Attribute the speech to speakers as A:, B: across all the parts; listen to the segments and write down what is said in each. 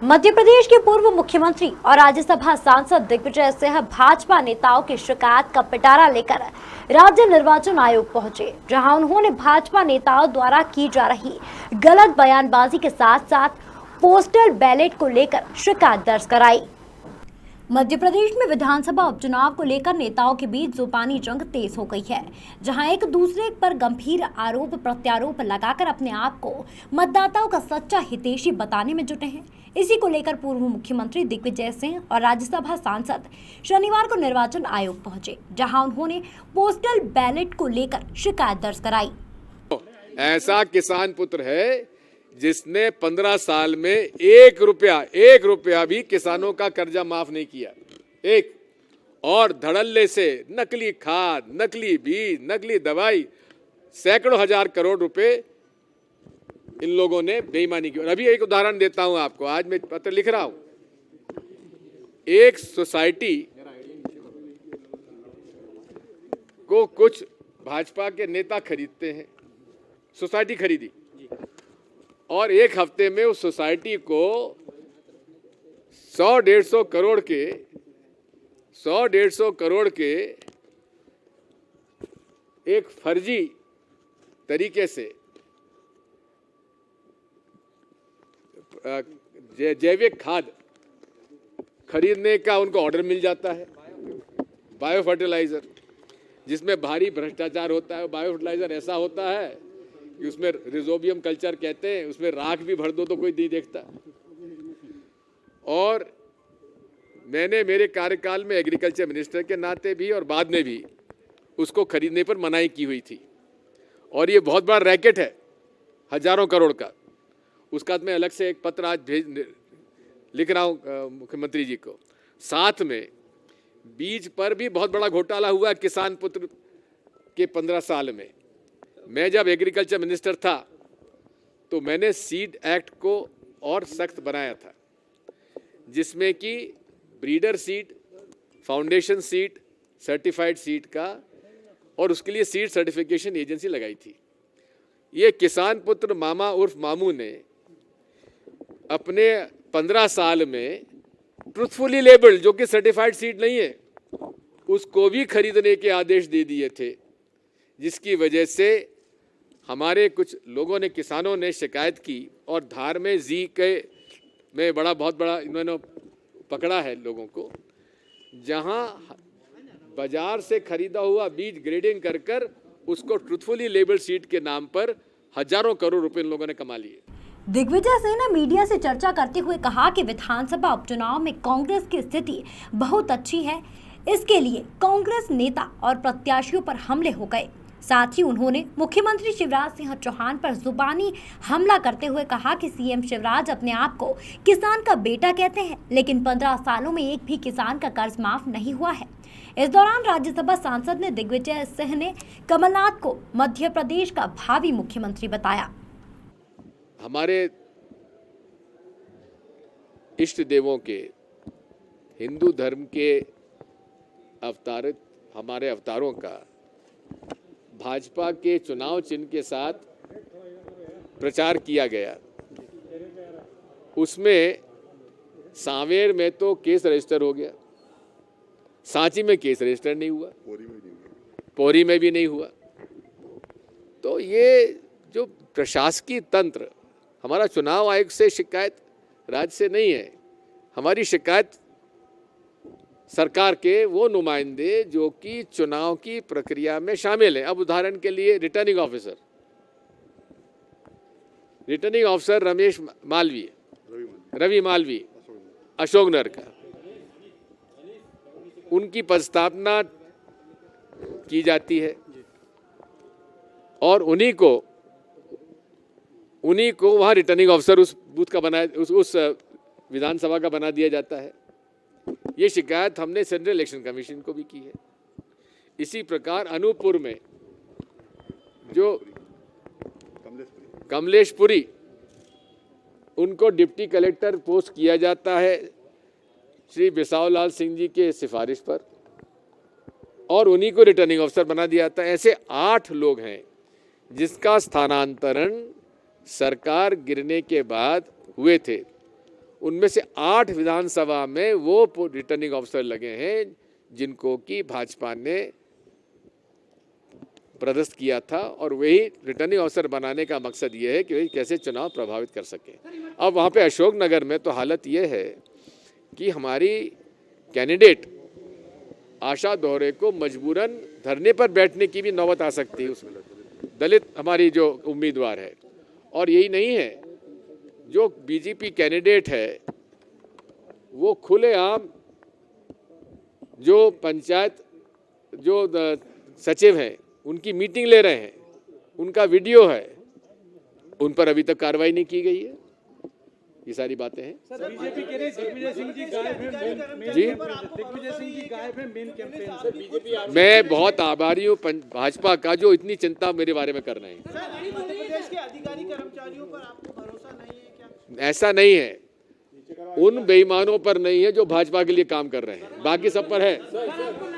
A: मध्य प्रदेश के पूर्व मुख्यमंत्री और राज्यसभा सांसद दिग्विजय सिंह भाजपा नेताओं की शिकायत का पिटारा लेकर राज्य निर्वाचन आयोग पहुंचे, जहां उन्होंने भाजपा नेताओं द्वारा की जा रही गलत बयानबाजी के साथ साथ पोस्टल बैलेट को लेकर शिकायत दर्ज कराई। मध्य प्रदेश में विधानसभा उपचुनाव को लेकर नेताओं के बीच जुबानी जंग तेज हो गई है, जहां एक दूसरे पर गंभीर आरोप प्रत्यारोप लगाकर अपने आप को मतदाताओं का सच्चा हितैषी बताने में जुटे हैं। इसी को लेकर पूर्व मुख्यमंत्री दिग्विजय सिंह और राज्यसभा सांसद शनिवार को निर्वाचन आयोग पहुंचे, जहां उन्होंने पोस्टल बैलेट को लेकर शिकायत दर्ज कराई।
B: ऐसा किसान पुत्र है जिसने 15 साल में एक रुपया भी किसानों का कर्जा माफ नहीं किया, एक और धड़ल्ले से नकली खाद, नकली बीज, नकली दवाई, सैकड़ों हजार करोड़ रुपए इन लोगों ने बेईमानी की। और अभी एक उदाहरण देता हूं आपको, आज मैं पत्र लिख रहा हूं। एक सोसाइटी को कुछ भाजपा के नेता खरीदते हैं, सोसाइटी खरीदी और एक हफ्ते में उस सोसाइटी को 100-150 करोड़ के एक फर्जी तरीके से जैविक खाद खरीदने का उनको ऑर्डर मिल जाता है। बायो फर्टिलाइजर जिसमें भारी भ्रष्टाचार होता है। बायो फर्टिलाइजर ऐसा होता है कि उसमें रिजोबियम कल्चर कहते हैं, उसमें राख भी भर दो तो कोई नहीं देखता। और मैंने मेरे कार्यकाल में एग्रीकल्चर मिनिस्टर के नाते भी और बाद में भी उसको खरीदने पर मनाही की हुई थी। और ये बहुत बड़ा रैकेट है, हजारों करोड़ का। उसका मैं अलग से एक पत्र आज लिख रहा हूँ मुख्यमंत्री जी को। साथ में बीज पर भी बहुत बड़ा घोटाला हुआ किसान पुत्र के 15 साल में। मैं जब एग्रीकल्चर मिनिस्टर था तो मैंने सीड एक्ट को और सख्त बनाया था, जिसमें कि breeder seed, foundation seed, certified seed का और उसके लिए सीड सर्टिफिकेशन एजेंसी लगाई थी। ये किसान पुत्र मामा उर्फ मामू ने अपने 15 साल में ट्रुथफुली लेबल्ड, जो कि सर्टिफाइड सीड नहीं है, उसको भी खरीदने के आदेश दे दिए थे, जिसकी वजह से हमारे कुछ लोगों ने, किसानों ने शिकायत की और धार में जी के में बहुत बड़ा इन्होंने पकड़ा है लोगों को, जहां बाजार से खरीदा हुआ बीज ग्रेडिंग कर उसको ट्रुथफुली लेबल सीड के नाम पर हजारों करोड़ रुपए इन लोगों ने कमा लिए।
A: दिग्विजय सिंह ने मीडिया से चर्चा करते हुए कहा कि विधानसभा उपचुनाव में कांग्रेस की स्थिति बहुत अच्छी है, इसके लिए कांग्रेस नेता और प्रत्याशियों पर हमले हो गए। साथ ही उन्होंने मुख्यमंत्री शिवराज सिंह चौहान पर जुबानी हमला करते हुए कहा कि सीएम शिवराज अपने आप को किसान का बेटा कहते हैं, लेकिन 15 सालों में एक भी किसान का कर्ज माफ नहीं हुआ है। इस दौरान राज्यसभा सांसद ने दिग्विजय सिंह ने कमलनाथ को मध्य प्रदेश का भावी मुख्यमंत्री बताया।
B: हमारे इष्ट देवों के, हिंदू धर्म के अवतारित हमारे अवतारों का भाजपा के चुनाव चिन्ह के साथ प्रचार किया गया। उसमें सांवेर में तो केस रजिस्टर हो गया, सांची में केस रजिस्टर नहीं हुआ, पौरी में भी नहीं हुआ। तो ये जो प्रशासकीय तंत्र, हमारा चुनाव आयोग से शिकायत राज्य से नहीं है, हमारी शिकायत सरकार के वो नुमाइंदे जो कि चुनाव की प्रक्रिया में शामिल हैं। अब उदाहरण के लिए रिटर्निंग ऑफिसर रवि मालवीय अशोकनगर का, उनकी पदस्थापना की जाती है और उन्हीं को वहाँ रिटर्निंग ऑफिसर उस बूथ का उस विधानसभा का बना दिया जाता है। ये शिकायत हमने सेंट्रल इलेक्शन कमीशन को भी की है। इसी प्रकार अनूपपुर में जो कमलेशपुरी, उनको डिप्टी कलेक्टर पोस्ट किया जाता है श्री बिसावलाल सिंह जी के सिफारिश पर, और उन्हीं को रिटर्निंग ऑफिसर बना दिया जाता है। ऐसे 8 लोग हैं जिसका स्थानांतरण सरकार गिरने के बाद हुए थे उनमें से 8 विधानसभा में वो रिटर्निंग ऑफिसर लगे हैं जिनको कि भाजपा ने पदस्थ किया था, और वही रिटर्निंग ऑफिसर बनाने का मकसद ये है कि वही कैसे चुनाव प्रभावित कर सके। अब वहाँ पे अशोकनगर में तो हालत ये है कि हमारी कैंडिडेट आशा दोहरे को मजबूरन धरने पर बैठने की भी नौबत आ सकती है। उसमें दलित हमारी जो उम्मीदवार है, और यही नहीं है, जो बीजेपी कैंडिडेट है वो खुलेआम जो पंचायत जो सचिव हैं उनकी मीटिंग ले रहे हैं, उनका वीडियो है, उन पर अभी तक कार्रवाई नहीं की गई है। ये सारी बातें हैं।
C: सर, बीजेपी कह रही है दिग्विजय सिंह जी गायब हैं
B: जी,
C: दिग्विजय सिंह जी गायब हैं मेन कैंपेन से।
B: मैं बहुत आभारी हूँ भाजपा का जो इतनी चिंता मेरे बारे में कर रहे हैं।
C: मध्य प्रदेश के अधिकारी कर्मचारियों पर आपको भरोसा नहीं है क्या?
B: ऐसा नहीं है, उन बेईमानों पर नहीं है जो भाजपा के लिए काम कर रहे हैं, बाकी सब पर है।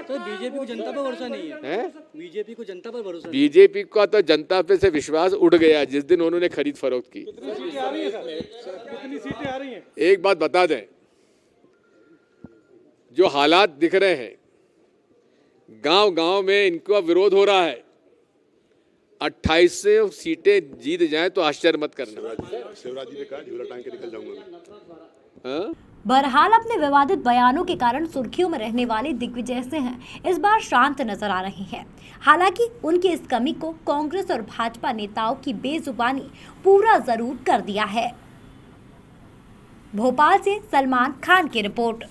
D: तो बीजेपी को जनता पर भरोसा नहीं है? बीजेपी को जनता पर भरोसा?
B: बीजेपी का तो जनता पे से विश्वास उड़ गया जिस दिन उन्होंने खरीद फरोख्त की।
C: कितनी सीटें आ रही हैं सर? कितनी सीटें आ रही हैं?
B: एक बात बता दें, जो हालात दिख रहे हैं, गांव-गांव में इनको विरोध हो रहा है। 28 सीटें जीत जाएं तो आश्चर्य मत करना।
E: शिवराज जी ने कहा झूला टांग के निकल जाऊंगा।
B: हाँ?
A: बहरहाल अपने विवादित बयानों के कारण सुर्खियों में रहने वाले दिग्विजय सिंह इस बार शांत नजर आ रहे हैं। हालांकि उनकी इस कमी को कांग्रेस और भाजपा नेताओं की बेजुबानी पूरा जरूर कर दिया है। भोपाल से सलमान खान की रिपोर्ट।